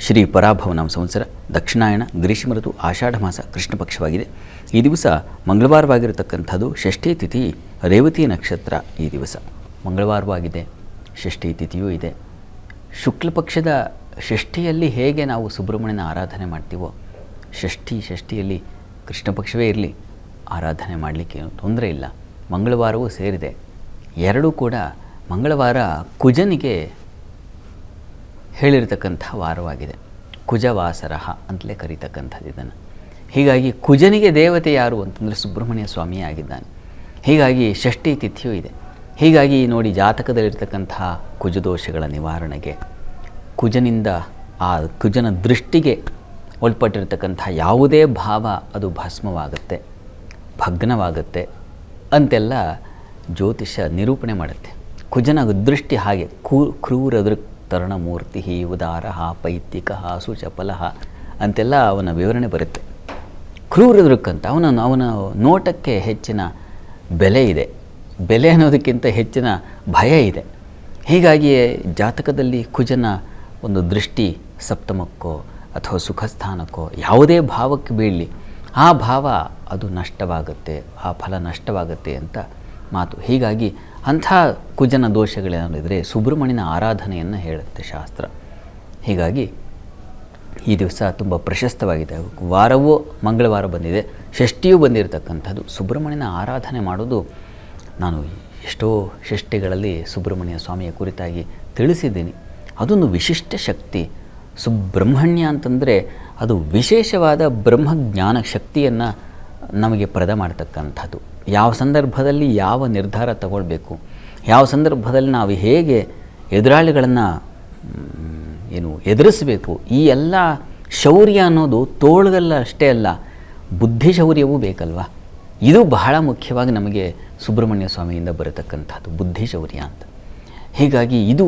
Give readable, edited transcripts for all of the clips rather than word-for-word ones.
ಶ್ರೀ ಪರಾಭವನಾಮ ಸಂವತ್ಸರ ದಕ್ಷಿಣಾಯಣ ಗ್ರೀಷ್ಮ ಋತು ಆಷಾಢ ಮಾಸ ಕೃಷ್ಣ ಪಕ್ಷವಾಗಿದೆ. ಈ ದಿವಸ ಮಂಗಳವಾರವಾಗಿರತಕ್ಕಂಥದ್ದು. ಷಷ್ಠಿ ತಿಥಿ ರೇವತಿ ನಕ್ಷತ್ರ. ಈ ದಿವಸ ಮಂಗಳವಾರವಾಗಿದೆ, ಷಷ್ಠಿ ತಿಥಿಯೂ ಇದೆ. ಶುಕ್ಲ ಪಕ್ಷದ ಷಷ್ಠಿಯಲ್ಲಿ ಹೇಗೆ ನಾವು ಸುಬ್ರಹ್ಮಣ್ಯನ ಆರಾಧನೆ ಮಾಡ್ತೀವೋ, ಷಷ್ಠಿಯಲ್ಲಿ ಕೃಷ್ಣ ಪಕ್ಷವೇ ಇರಲಿ, ಆರಾಧನೆ ಮಾಡಲಿಕ್ಕೆ ಏನು ತೊಂದರೆ ಇಲ್ಲ. ಮಂಗಳವಾರವೂ ಸೇರಿದೆ. ಎರಡೂ ಕೂಡ ಮಂಗಳವಾರ ಕುಜನಿಗೆ ಹೇಳಿರ್ತಕ್ಕಂಥ ವಾರವಾಗಿದೆ. ಕುಜವಾಸರ ಅಂತಲೇ ಕರೀತಕ್ಕಂಥದ್ದು ಇದನ್ನು. ಹೀಗಾಗಿ ಕುಜನಿಗೆ ದೇವತೆ ಯಾರು ಅಂತಂದರೆ ಸುಬ್ರಹ್ಮಣ್ಯ ಸ್ವಾಮಿಯೇ ಆಗಿದ್ದಾನೆ. ಹೀಗಾಗಿ ಷಷ್ಠಿ ತಿಥಿಯೂ ಇದೆ. ಹೀಗಾಗಿ ನೋಡಿ, ಜಾತಕದಲ್ಲಿರ್ತಕ್ಕಂತಹ ಕುಜದೋಷಗಳ ನಿವಾರಣೆಗೆ, ಕುಜನಿಂದ ಆ ಕುಜನ ದೃಷ್ಟಿಗೆ ಒಳಪಟ್ಟಿರ್ತಕ್ಕಂಥ ಯಾವುದೇ ಭಾವ ಅದು ಭಸ್ಮವಾಗುತ್ತೆ, ಭಗ್ನವಾಗುತ್ತೆ ಅಂತೆಲ್ಲ ಜ್ಯೋತಿಷ್ಯ ನಿರೂಪಣೆ ಮಾಡುತ್ತೆ. ಕುಜನ ದೃಷ್ಟಿ ಹಾಗೆ ಕ್ರೂರದೃಕ್ ತರುಣಮೂರ್ತಿ ಉದಾರ ಪೈತ್ತಿಕ ಸುಚಪಲ ಅಂತೆಲ್ಲ ಅವನ ವಿವರಣೆ ಬರುತ್ತೆ. ಕ್ರೂರದೃಕ್ ಅಂತ ಅವನ ನೋಟಕ್ಕೆ ಹೆಚ್ಚಿನ ಬೆಲೆ ಇದೆ. ಬೆಲೆ ಅನ್ನೋದಕ್ಕಿಂತ ಹೆಚ್ಚಿನ ಭಯ ಇದೆ. ಹೀಗಾಗಿಯೇ ಜಾತಕದಲ್ಲಿ ಕುಜನ ಒಂದು ದೃಷ್ಟಿ ಸಪ್ತಮಕ್ಕೋ ಅಥವಾ ಸುಖಸ್ಥಾನಕ್ಕೋ ಯಾವುದೇ ಭಾವಕ್ಕೆ ಬೀಳಲಿ, ಆ ಭಾವ ಅದು ನಷ್ಟವಾಗುತ್ತೆ, ಆ ಫಲ ನಷ್ಟವಾಗುತ್ತೆ ಅಂತ ಮಾತು. ಹೀಗಾಗಿ ಅಂಥ ಕುಜನ ದೋಷಗಳೇನಿದ್ರೆ ಸುಬ್ರಹ್ಮಣ್ಯನ ಆರಾಧನೆಯನ್ನು ಹೇಳುತ್ತೆ ಶಾಸ್ತ್ರ. ಹೀಗಾಗಿ ಈ ದಿವಸ ತುಂಬ ಪ್ರಶಸ್ತವಾಗಿದೆ. ವಾರವೂ ಮಂಗಳವಾರ ಬಂದಿದೆ, ಷಷ್ಠಿಯೂ ಬಂದಿರತಕ್ಕಂಥದ್ದು. ಸುಬ್ರಹ್ಮಣ್ಯನ ಆರಾಧನೆ ಮಾಡೋದು, ನಾನು ಎಷ್ಟೋ ಷಷ್ಠಿಗಳಲ್ಲಿ ಸುಬ್ರಹ್ಮಣ್ಯ ಸ್ವಾಮಿಯ ಕುರಿತಾಗಿ ತಿಳಿಸಿದ್ದೀನಿ. ಅದೊಂದು ವಿಶಿಷ್ಟ ಶಕ್ತಿ. ಸುಬ್ರಹ್ಮಣ್ಯ ಅಂತಂದರೆ ಅದು ವಿಶೇಷವಾದ ಬ್ರಹ್ಮಜ್ಞಾನ ಶಕ್ತಿಯನ್ನು ನಮಗೆ ಪ್ರದಾನ ಮಾಡ್ತಕ್ಕಂಥದ್ದು. ಯಾವ ಸಂದರ್ಭದಲ್ಲಿ ಯಾವ ನಿರ್ಧಾರ ತಗೊಳ್ಬೇಕು, ಯಾವ ಸಂದರ್ಭದಲ್ಲಿ ನಾವು ಹೇಗೆ ಎದುರಾಳಿಗಳನ್ನು ಎದುರಿಸಬೇಕು, ಈ ಎಲ್ಲ ಶೌರ್ಯ ಅನ್ನೋದು ತೋಳ್ಗಲ್ಲ ಅಷ್ಟೇ ಅಲ್ಲ, ಬುದ್ಧಿ ಶೌರ್ಯವೂ ಬೇಕಲ್ವ. ಇದು ಬಹಳ ಮುಖ್ಯವಾಗಿ ನಮಗೆ ಸುಬ್ರಹ್ಮಣ್ಯ ಸ್ವಾಮಿಯಿಂದ ಬರತಕ್ಕಂಥದ್ದು, ಬುದ್ಧಿ ಶೌರ್ಯ ಅಂತ. ಹೀಗಾಗಿ ಇದು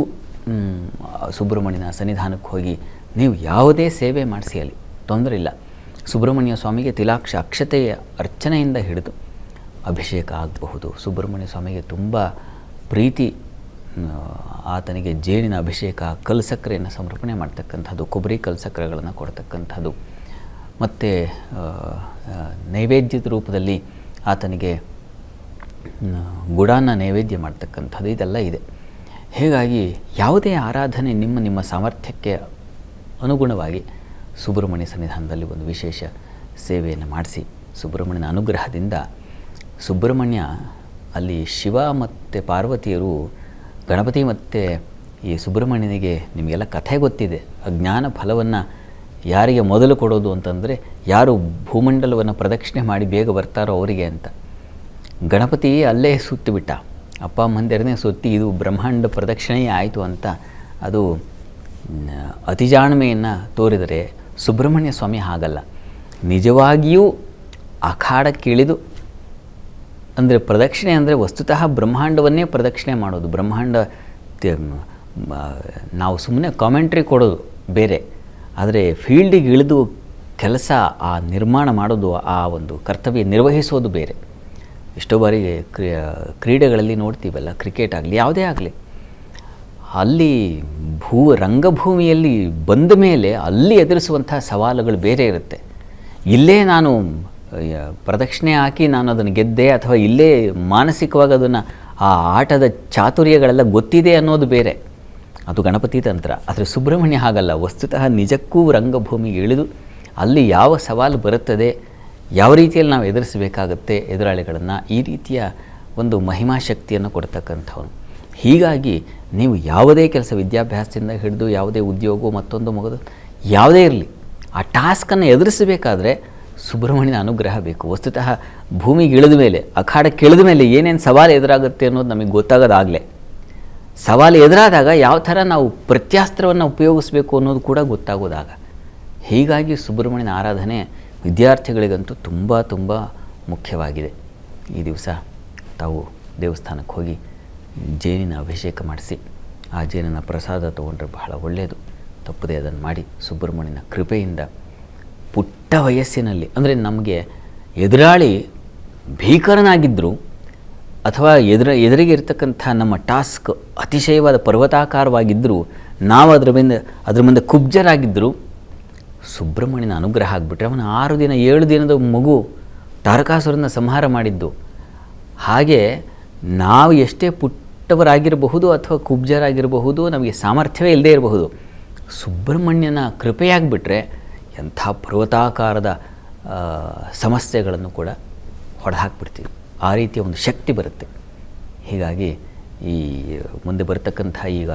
ಸುಬ್ರಹ್ಮಣ್ಯನ ಸನ್ನಿಧಾನಕ್ಕೆ ಹೋಗಿ ನೀವು ಯಾವುದೇ ಸೇವೆ ಮಾಡಿಸಿ ಅಲ್ಲಿ ತೊಂದರೆ ಇಲ್ಲ. ಸುಬ್ರಹ್ಮಣ್ಯ ಸ್ವಾಮಿಗೆ ತಿಲಾಕ್ಷ ಅಕ್ಷತೆಯ ಅರ್ಚನೆಯಿಂದ ಹಿಡಿದು ಅಭಿಷೇಕ ಆಗಬಹುದು. ಸುಬ್ರಹ್ಮಣ್ಯ ಸ್ವಾಮಿಗೆ ತುಂಬ ಪ್ರೀತಿ, ಆತನಿಗೆ ಜೇನಿನ ಅಭಿಷೇಕ, ಕಲ್ಸಕ್ಕರೆಯನ್ನು ಸಮರ್ಪಣೆ ಮಾಡ್ತಕ್ಕಂಥದ್ದು, ಕೊಬ್ಬರಿ ಕಲ್ಸಕ್ಕರೆಗಳನ್ನು ಕೊಡ್ತಕ್ಕಂಥದ್ದು, ಮತ್ತು ನೈವೇದ್ಯದ ರೂಪದಲ್ಲಿ ಆತನಿಗೆ ಗುಡಾನ ನೈವೇದ್ಯ ಮಾಡ್ತಕ್ಕಂಥದ್ದು, ಇದೆಲ್ಲ ಇದೆ. ಹೀಗಾಗಿ ಯಾವುದೇ ಆರಾಧನೆ ನಿಮ್ಮ ಸಾಮರ್ಥ್ಯಕ್ಕೆ ಅನುಗುಣವಾಗಿ ಸುಬ್ರಹ್ಮಣ್ಯ ಸನ್ನಿಧಾನದಲ್ಲಿ ಒಂದು ವಿಶೇಷ ಸೇವೆಯನ್ನು ಮಾಡಿಸಿ, ಸುಬ್ರಹ್ಮಣ್ಯನ ಅನುಗ್ರಹದಿಂದ ಸುಬ್ರಹ್ಮಣ್ಯ ಅಲ್ಲಿ ಶಿವ ಮತ್ತು ಪಾರ್ವತಿಯರು, ಗಣಪತಿ ಮತ್ತು ಈ ಸುಬ್ರಹ್ಮಣ್ಯನಿಗೆ ನಿಮಗೆಲ್ಲ ಕಥೆ ಗೊತ್ತಿದೆ. ಅಜ್ಞಾನ ಫಲವನ್ನು ಯಾರಿಗೆ ಮೊದಲು ಕೊಡೋದು ಅಂತಂದರೆ, ಯಾರು ಭೂಮಂಡಲವನ್ನು ಪ್ರದಕ್ಷಿಣೆ ಮಾಡಿ ಬೇಗ ಬರ್ತಾರೋ ಅವರಿಗೆ ಅಂತ. ಗಣಪತಿ ಅಲ್ಲೇ ಸುತ್ತಿಬಿಟ್ಟ, ಅಪ್ಪ ಮಂದಿರನೇ ಸುತ್ತಿ ಇದು ಬ್ರಹ್ಮಾಂಡ ಪ್ರದಕ್ಷಿಣೆಯೇ ಆಯಿತು ಅಂತ ಅದು ಅತಿಜಾಣ್ಮೆಯನ್ನು ತೋರಿದರೆ, ಸುಬ್ರಹ್ಮಣ್ಯ ಸ್ವಾಮಿ ಹಾಗಲ್ಲ. ನಿಜವಾಗಿಯೂ ಅಖಾಡಕ್ಕಿಳಿದು, ಅಂದರೆ ಪ್ರದಕ್ಷಿಣೆ ಅಂದರೆ ವಸ್ತುತಃ ಬ್ರಹ್ಮಾಂಡವನ್ನೇ ಪ್ರದಕ್ಷಿಣೆ ಮಾಡೋದು. ಬ್ರಹ್ಮಾಂಡ ನಾವು ಸುಮ್ಮನೆ ಕಾಮೆಂಟ್ರಿ ಕೊಡೋದು ಬೇರೆ, ಆದರೆ ಫೀಲ್ಡಿಗೆ ಇಳಿದು ಕೆಲಸ ಆ ನಿರ್ಮಾಣ ಮಾಡೋದು, ಆ ಒಂದು ಕರ್ತವ್ಯ ನಿರ್ವಹಿಸೋದು ಬೇರೆ. ಎಷ್ಟೋ ಬಾರಿ ಕ್ರೀಡೆಗಳಲ್ಲಿ ನೋಡ್ತೀವಲ್ಲ, ಕ್ರಿಕೆಟ್ ಆಗಲಿ ಯಾವುದೇ ಆಗಲಿ, ಅಲ್ಲಿ ರಂಗಭೂಮಿಯಲ್ಲಿ ಬಂದ ಮೇಲೆ ಅಲ್ಲಿ ಎದುರಿಸುವಂಥ ಸವಾಲುಗಳು ಬೇರೆ ಇರುತ್ತೆ. ಇಲ್ಲೇ ನಾನು ಪ್ರದಕ್ಷಿಣೆ ಹಾಕಿ ನಾನು ಅದನ್ನು ಗೆದ್ದೆ, ಅಥವಾ ಇಲ್ಲೇ ಮಾನಸಿಕವಾಗಿ ಅದನ್ನು ಆ ಆಟದ ಚಾತುರ್ಯಗಳೆಲ್ಲ ಗೊತ್ತಿದೆ ಅನ್ನೋದು ಬೇರೆ, ಅದು ಗಣಪತಿ ತಂತ್ರ. ಆದರೆ ಸುಬ್ರಹ್ಮಣ್ಯ ಹಾಗಲ್ಲ. ವಸ್ತುತಃ ನಿಜಕ್ಕೂ ರಂಗಭೂಮಿಗೆ ಇಳಿದು ಅಲ್ಲಿ ಯಾವ ಸವಾಲು ಬರುತ್ತದೆ, ಯಾವ ರೀತಿಯಲ್ಲಿ ನಾವು ಎದುರಿಸಬೇಕಾಗತ್ತೆ ಎದುರಾಳಿಗಳನ್ನು, ಈ ರೀತಿಯ ಒಂದು ಮಹಿಮಾ ಶಕ್ತಿಯನ್ನು ಕೊಡ್ತಕ್ಕಂಥವನು. ಹೀಗಾಗಿ ನೀವು ಯಾವುದೇ ಕೆಲಸ, ವಿದ್ಯಾಭ್ಯಾಸದಿಂದ ಹಿಡಿದು ಯಾವುದೇ ಉದ್ಯೋಗ, ಮತ್ತೊಂದು ಮಗದು ಯಾವುದೇ ಇರಲಿ, ಆ ಟಾಸ್ಕನ್ನು ಎದುರಿಸಬೇಕಾದ್ರೆ ಸುಬ್ರಹ್ಮಣ್ಯನ ಅನುಗ್ರಹ ಬೇಕು. ವಸ್ತುತಃ ಭೂಮಿಗೆ ಇಳಿದ ಮೇಲೆ, ಅಖಾಡಕ್ಕೆ ಇಳಿದ ಮೇಲೆ ಏನೇನು ಸವಾಲು ಎದುರಾಗುತ್ತೆ ಅನ್ನೋದು ನಮಗೆ ಗೊತ್ತಾಗೋದಾಗಲೇ. ಸವಾಲು ಎದುರಾದಾಗ ಯಾವ ಥರ ನಾವು ಪ್ರತ್ಯಾಸ್ತ್ರವನ್ನು ಉಪಯೋಗಿಸಬೇಕು ಅನ್ನೋದು ಕೂಡ ಗೊತ್ತಾಗೋದಾಗ. ಹೀಗಾಗಿ ಸುಬ್ರಹ್ಮಣ್ಯನ ಆರಾಧನೆ ವಿದ್ಯಾರ್ಥಿಗಳಿಗಂತೂ ತುಂಬ ತುಂಬ ಮುಖ್ಯವಾಗಿದೆ. ಈ ದಿವಸ ತಾವು ದೇವಸ್ಥಾನಕ್ಕೆ ಹೋಗಿ ಜೇನಿನ ಅಭಿಷೇಕ ಮಾಡಿಸಿ, ಆ ಜೇನಿನ ಪ್ರಸಾದ ತೊಗೊಂಡ್ರೆ ಬಹಳ ಒಳ್ಳೆಯದು. ತಪ್ಪದೆ ಅದನ್ನು ಮಾಡಿ ಸುಬ್ರಹ್ಮಣ್ಯನ ಕೃಪೆಯಿಂದ ಪುಟ್ಟ ವಯಸ್ಸಿನಲ್ಲಿ, ಅಂದರೆ ನಮಗೆ ಎದುರಾಳಿ ಭೀಕರನಾಗಿದ್ದರು ಅಥವಾ ಎದುರಿಗೆ ಇರ್ತಕ್ಕಂಥ ನಮ್ಮ ಟಾಸ್ಕ್ ಅತಿಶಯವಾದ ಪರ್ವತಾಕಾರವಾಗಿದ್ದರೂ ನಾವು ಅದ್ರ ಮುಂದೆ ಕುಬ್ಜರಾಗಿದ್ದರು. ಸುಬ್ರಹ್ಮಣ್ಯನ ಅನುಗ್ರಹ ಆಗಿಬಿಟ್ರೆ ಅವನು 6 ದಿನ 7 ದಿನದ ಮಗು ತಾರಕಾಸುರನ ಸಂಹಾರ ಮಾಡಿದ್ದು. ಹಾಗೆ ನಾವು ಎಷ್ಟೇ ಪುಟ್ಟವರಾಗಿರಬಹುದು ಅಥವಾ ಕುಬ್ಜರಾಗಿರಬಹುದು, ನಮಗೆ ಸಾಮರ್ಥ್ಯವೇ ಇಲ್ಲದೇ ಇರಬಹುದು, ಸುಬ್ರಹ್ಮಣ್ಯನ ಕೃಪೆಯಾಗಿಬಿಟ್ರೆ ಎಂಥ ಪರ್ವತಾಕಾರದ ಸಮಸ್ಯೆಗಳನ್ನು ಕೂಡ ಹೊಡೆದಾಕ್ಬಿಡ್ತೀವಿ. ಆ ರೀತಿಯ ಒಂದು ಶಕ್ತಿ ಬರುತ್ತೆ. ಹೀಗಾಗಿ ಈ ಮುಂದೆ ಬರತಕ್ಕಂಥ ಈಗ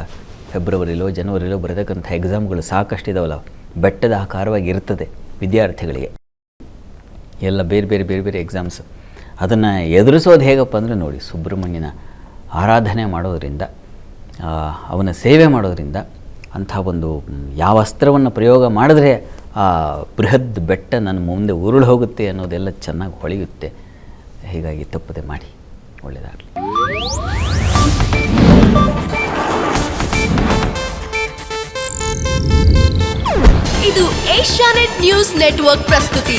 ಫೆಬ್ರವರಿಲೋ ಜನವರಿಲೋ ಬರತಕ್ಕಂಥ ಎಕ್ಸಾಮ್ಗಳು ಸಾಕಷ್ಟಿದಾವಲ್ಲ, ಬೆಟ್ಟದ ಆಕಾರವಾಗಿ ಇರ್ತದೆ ವಿದ್ಯಾರ್ಥಿಗಳಿಗೆ. ಎಲ್ಲ ಬೇರೆ ಬೇರೆ ಎಕ್ಸಾಮ್ಸ್. ಅದನ್ನು ಎದುರಿಸೋದು ಹೇಗಪ್ಪ ಅಂದರೆ ನೋಡಿ, ಸುಬ್ರಹ್ಮಣ್ಯನ ಆರಾಧನೆ ಮಾಡೋದರಿಂದ, ಅವನ ಸೇವೆ ಮಾಡೋದರಿಂದ, ಅಂಥ ಒಂದು ಯಾವ ಅಸ್ತ್ರವನ್ನು ಪ್ರಯೋಗ ಮಾಡಿದ್ರೆ ಆ ಬೃಹತ್ ಬೆಟ್ಟ ನನ್ನ ಮುಂದೆ ಉರುಳು ಹೋಗುತ್ತೆ ಅನ್ನೋದೆಲ್ಲ ಚೆನ್ನಾಗಿ ಹೊಳೆಯುತ್ತೆ. ಹೀಗಾಗಿ ತಪ್ಪದೆ ಮಾಡಿ. ಒಳ್ಳೆಯದಾಗಲಿ. ಇದು ಏಷ್ಯಾನೆಟ್ ನ್ಯೂಸ್ ನೆಟ್ವರ್ಕ್ ಪ್ರಸ್ತುತಿ.